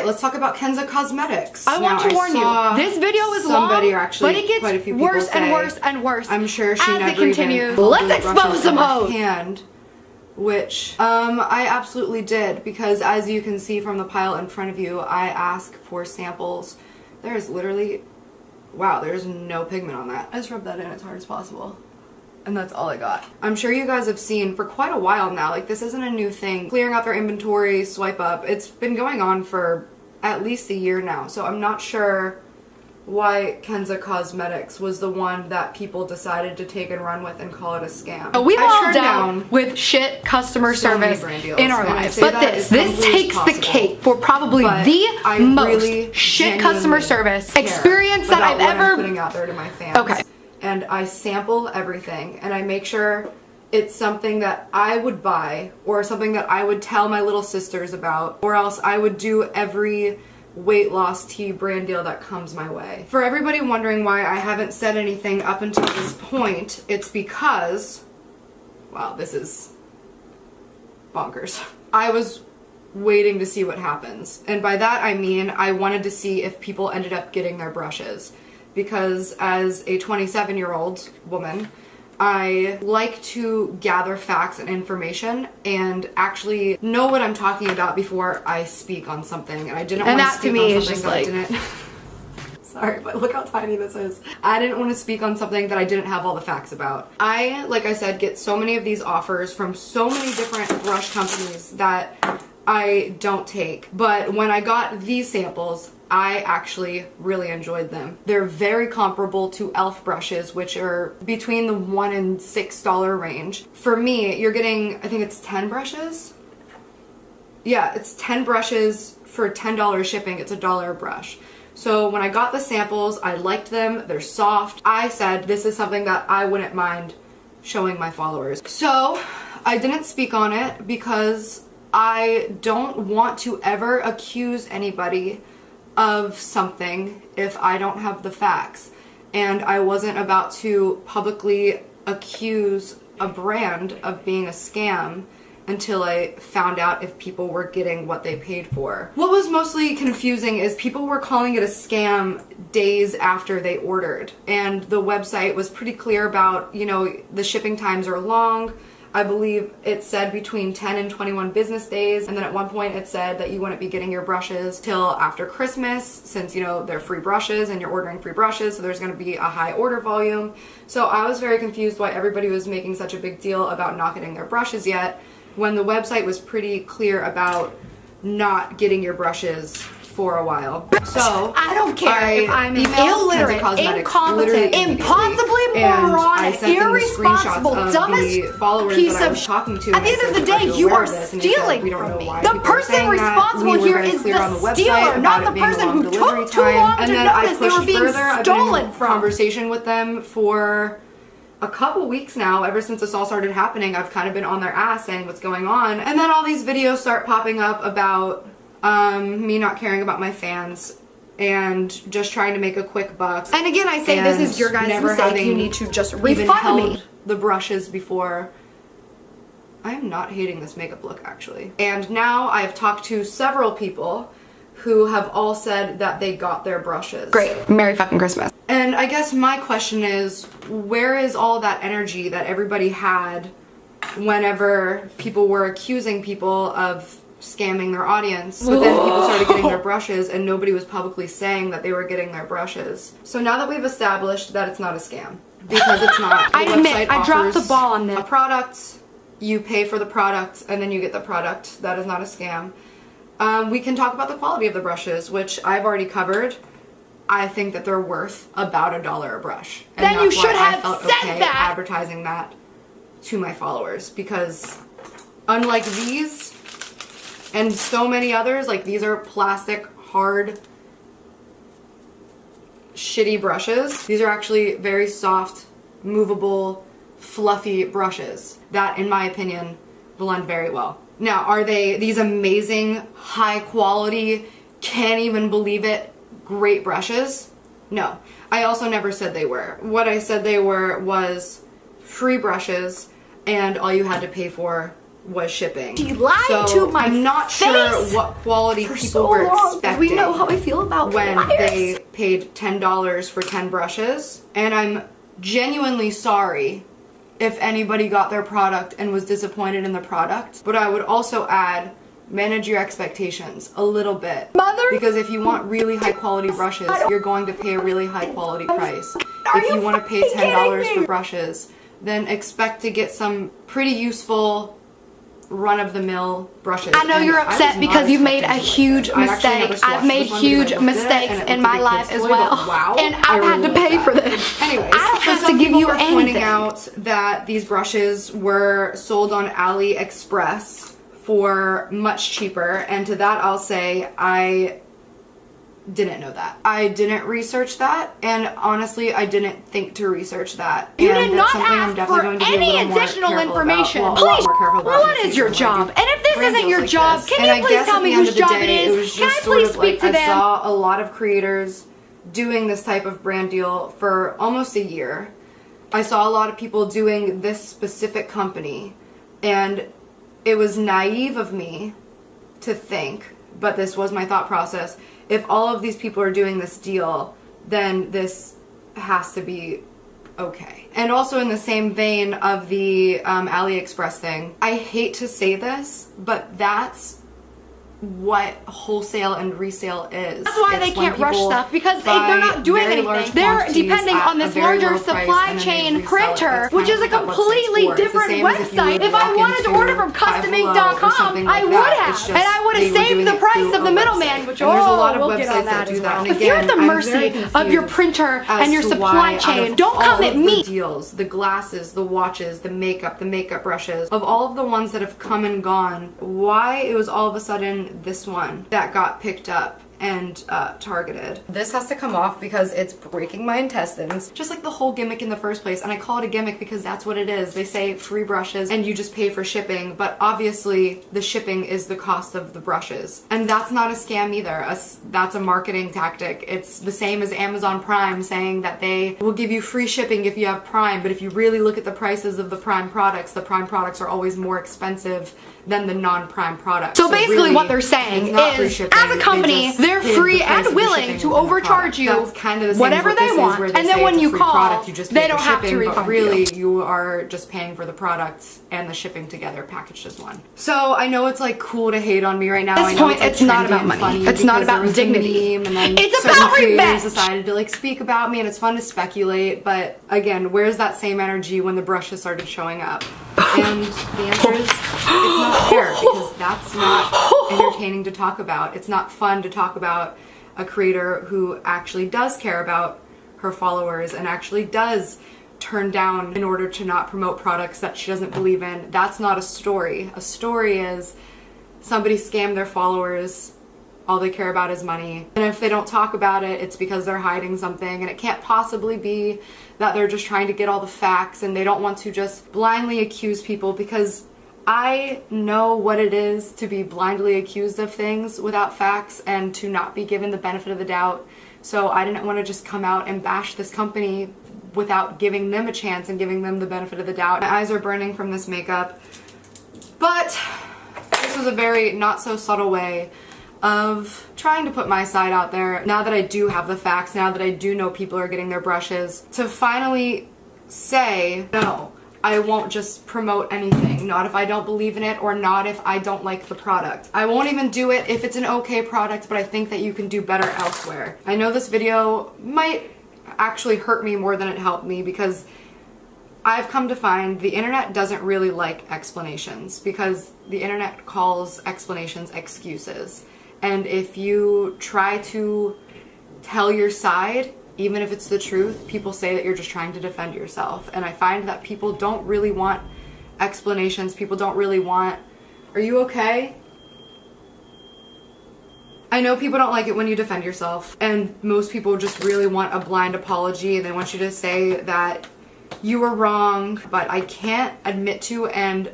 right, let's talk about Kenza Cosmetics. I want to warn you, this video is long, but it gets worse and worse and worse. I'm sure she as never it continues. even Let's expose them hoes. Hand, which I absolutely did, because as you can see from the pile in front of you, I ask for samples. There's literally, wow, there's no pigment on that. I just rubbed that in as hard as possible. And that's all I got. I'm sure you guys have seen for quite a while now, like this isn't a new thing. Clearing out their inventory, swipe up, it's been going on for at least a year now. So I'm not sure why Kenza Cosmetics was the one that people decided to take and run with and call it a scam. We've all down with shit customer service in our lives, but this takes the cake for probably the most shit customer service experience that I've ever putting out there to my fans. Okay. And I sample everything, and I make sure it's something that I would buy, or something that I would tell my little sisters about, or else I would do every weight loss tea brand deal that comes my way. For everybody wondering why I haven't said anything up until this point, it's because, wow, this is bonkers. I was waiting to see what happens. And by that I mean I wanted to see if people ended up getting their brushes. Because as a 27-year-old woman, I like to gather facts and information and actually know what I'm talking about before I speak on something. And I didn't want to speak on something that I didn't... Sorry, but look how tiny this is. I didn't want to speak on something that I didn't have all the facts about. I, like I said, get so many of these offers from so many different brush companies that I don't take. But when I got these samples, I actually really enjoyed them. They're very comparable to e.l.f. brushes, which are between the $1 and $6 range. For me, you're getting, I think it's 10 brushes? Yeah, it's 10 brushes for $10 shipping. It's $1 a brush. So when I got the samples, I liked them. They're soft. I said this is something that I wouldn't mind showing my followers. So I didn't speak on it because I don't want to ever accuse anybody of something if I don't have the facts, and I wasn't about to publicly accuse a brand of being a scam until I found out if people were getting what they paid for. What was mostly confusing is people were calling it a scam days after they ordered, and the website was pretty clear about, you know, the shipping times are long. I believe it said between 10 and 21 business days, and then at one point it said that you wouldn't be getting your brushes till after Christmas, since, you know, they're free brushes and you're ordering free brushes, so there's going to be a high order volume. So I was very confused why everybody was making such a big deal about not getting their brushes yet, when the website was pretty clear about not getting your brushes for a while. So I don't care if I'm illiterate, incompetent, impossibly moronic, irresponsible, dumbest piece of talking to. At the end of the day, you are stealing from me. The person responsible here is the stealer, not the person who took too long to notice they were being stolen from. Conversation with them for a couple weeks now. Ever since this all started happening, I've kind of been on their ass saying what's going on, and then all these videos start popping up about me not caring about my fans and just trying to make a quick buck. And again, I say this is your guys' mistake. You need to just refund me. The brushes before. I am not hating this makeup look, actually. And now I've talked to several people who have all said that they got their brushes. Great. Merry fucking Christmas. And I guess my question is, where is all that energy that everybody had whenever people were accusing people of scamming their audience, but then people started getting their brushes and nobody was publicly saying that they were getting their brushes? So now that we've established that it's not a scam, because it's not. I admit, I dropped the ball on this. A product, you pay for the product, and then you get the product. That is not a scam. We can talk about the quality of the brushes, which I've already covered. I think that they're worth about $1 a brush. And then you should have said that. Advertising that to my followers, because unlike these and so many others, like these are plastic, hard, shitty brushes. These are actually very soft, movable, fluffy brushes that, in my opinion, blend very well. Now, are they these amazing, high quality, can't even believe it, great brushes? No. I also never said they were. What I said they were was free brushes, and all you had to pay for was shipping. She lied to my I'm not sure what quality people were expecting. We know how I feel about when liars. They paid $10 for 10 brushes, and I'm genuinely sorry if anybody got their product and was disappointed in the product. But I would also add, manage your expectations a little bit. Because if you want really high quality brushes, you're going to pay a really high quality price. If you want to pay $10 for brushes, then expect to get some pretty useful run-of-the-mill brushes. I know you're upset because you've made a huge mistake. I've made huge mistakes in my life as well. Wow, and I've had to pay for this. Anyways, I don't have to give you anything. Pointing out that these brushes were sold on AliExpress for much cheaper, and to that I'll say I didn't know that. I didn't research that, and honestly I didn't think to research that. You did not ask for any additional information. Please, what is your job? And if this isn't your job, can you please tell me whose job it is? Can I please speak to them? I saw a lot of creators doing this type of brand deal for almost a year. I saw a lot of people doing this specific company, and it was naive of me to think, but this was my thought process, if all of these people are doing this deal, then this has to be okay. And also in the same vein of the AliExpress thing, I hate to say this, but that's what wholesale and resale is. That's why they can't rush stuff, because they're not doing anything. They're depending on this larger supply chain printer, which is a completely different website. If I wanted to order from customink.com, I would have. And I would have saved the price of the middleman, which we'll get on that as well. If you're at the mercy of your printer and your supply chain, don't come at me. The deals, the glasses, the watches, the makeup brushes, of all of the ones that have come and gone, why it was all of a sudden this one that got picked up and targeted. This has to come off because it's breaking my intestines, just like the whole gimmick in the first place. And I call it a gimmick because that's what it is. They say free brushes and you just pay for shipping, but obviously the shipping is the cost of the brushes, and that's not a scam either. That's a marketing tactic. It's the same as Amazon Prime saying that they will give you free shipping if you have Prime, but if you really look at the prices of the Prime products are always more expensive than the non-Prime products. So basically really, what they're saying is, as a company, they're free and willing to overcharge you whatever they want, and then when you call, they don't have to refund you. Really, you are just paying for the product and the shipping together, packaged as one. So I know it's like cool to hate on me right now. At this point, it's not about money. It's not about dignity. It's about revenge. Decided to like speak about me, and it's fun to speculate. But again, where's that same energy when the brushes started showing up? And the answer is, it's not there, because that's not entertaining to talk about. It's not fun to talk about a creator who actually does care about her followers and actually does turn down in order to not promote products that she doesn't believe in. That's not a story. A story is somebody scammed their followers. All they care about is money. And if they don't talk about it, it's because they're hiding something, and it can't possibly be that they're just trying to get all the facts and they don't want to just blindly accuse people, because I know what it is to be blindly accused of things without facts and to not be given the benefit of the doubt. So I didn't want to just come out and bash this company without giving them a chance and giving them the benefit of the doubt. My eyes are burning from this makeup, but this was a very not so subtle way of trying to put my side out there, now that I do have the facts, now that I do know people are getting their brushes, to finally say, no, I won't just promote anything, not if I don't believe in it or not if I don't like the product. I won't even do it if it's an okay product, but I think that you can do better elsewhere. I know this video might actually hurt me more than it helped me, because I've come to find the internet doesn't really like explanations, because the internet calls explanations excuses. And if you try to tell your side, even if it's the truth, people say that you're just trying to defend yourself. And I find that people don't really want explanations. People don't really want, are you okay? I know people don't like it when you defend yourself, and most people just really want a blind apology. They want you to say that you were wrong, but I can't admit to and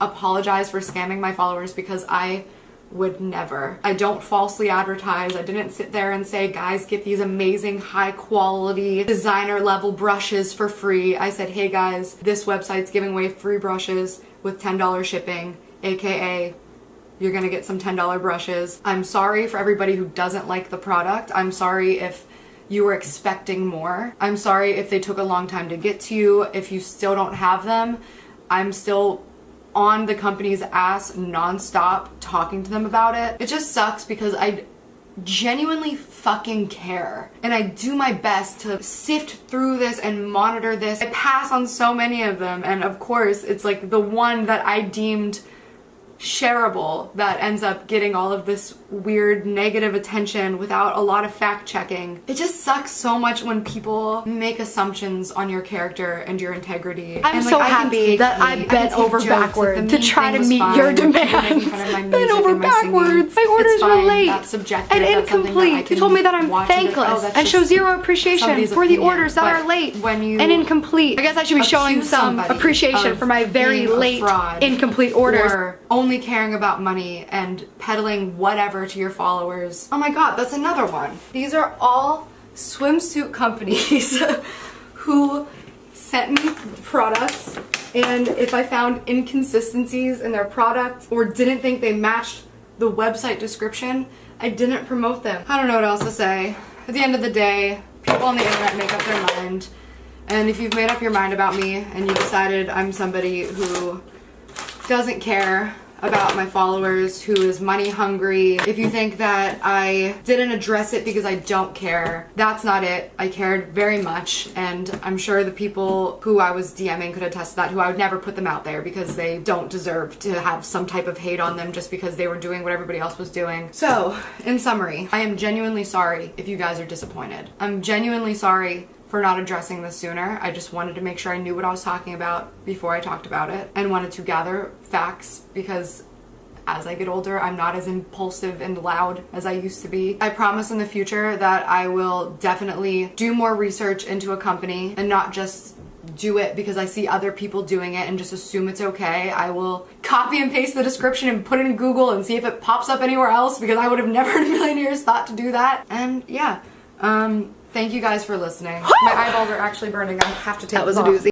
apologize for scamming my followers, because I would never. I don't falsely advertise. I didn't sit there and say, guys, get these amazing high quality designer level brushes for free. I said, hey guys, this website's giving away free brushes with $10 shipping. aka you're gonna get some $10 brushes. I'm sorry for everybody who doesn't like the product. I'm sorry if you were expecting more. I'm sorry if they took a long time to get to you. If you still don't have them, I'm still on the company's ass nonstop talking to them about it. It just sucks because I genuinely fucking care, and I do my best to sift through this and monitor this. I pass on so many of them, and of course it's like the one that I deemed shareable that ends up getting all of this weird negative attention without a lot of fact checking. It just sucks so much when people make assumptions on your character and your integrity. I'm so happy that I bent over backwards to try to meet your demands. Bent over backwards. My orders were late and incomplete. You told me that I'm thankless and show zero appreciation for the orders that are late and incomplete. I guess I should be showing some appreciation for my very late, incomplete orders. Or only caring about money and peddling whatever to your followers. Oh my god, that's another one. These are all swimsuit companies who sent me products, and if I found inconsistencies in their product or didn't think they matched the website description, I didn't promote them. I don't know what else to say. At the end of the day, people on the internet make up their mind, and if you've made up your mind about me and you decided I'm somebody who doesn't care about my followers, who is money hungry, if you think that I didn't address it because I don't care, that's not it. I cared very much, and I'm sure the people who I was DMing could attest to that, who I would never put them out there because they don't deserve to have some type of hate on them just because they were doing what everybody else was doing. So, in summary, I am genuinely sorry if you guys are disappointed. I'm genuinely sorry for not addressing this sooner. I just wanted to make sure I knew what I was talking about before I talked about it, and wanted to gather facts because as I get older, I'm not as impulsive and loud as I used to be. I promise in the future that I will definitely do more research into a company and not just do it because I see other people doing it and just assume it's okay. I will copy and paste the description and put it in Google and see if it pops up anywhere else, because I would have never in a million years thought to do that. And yeah, thank you guys for listening. My eyeballs are actually burning. I have to take them off. That was a doozy.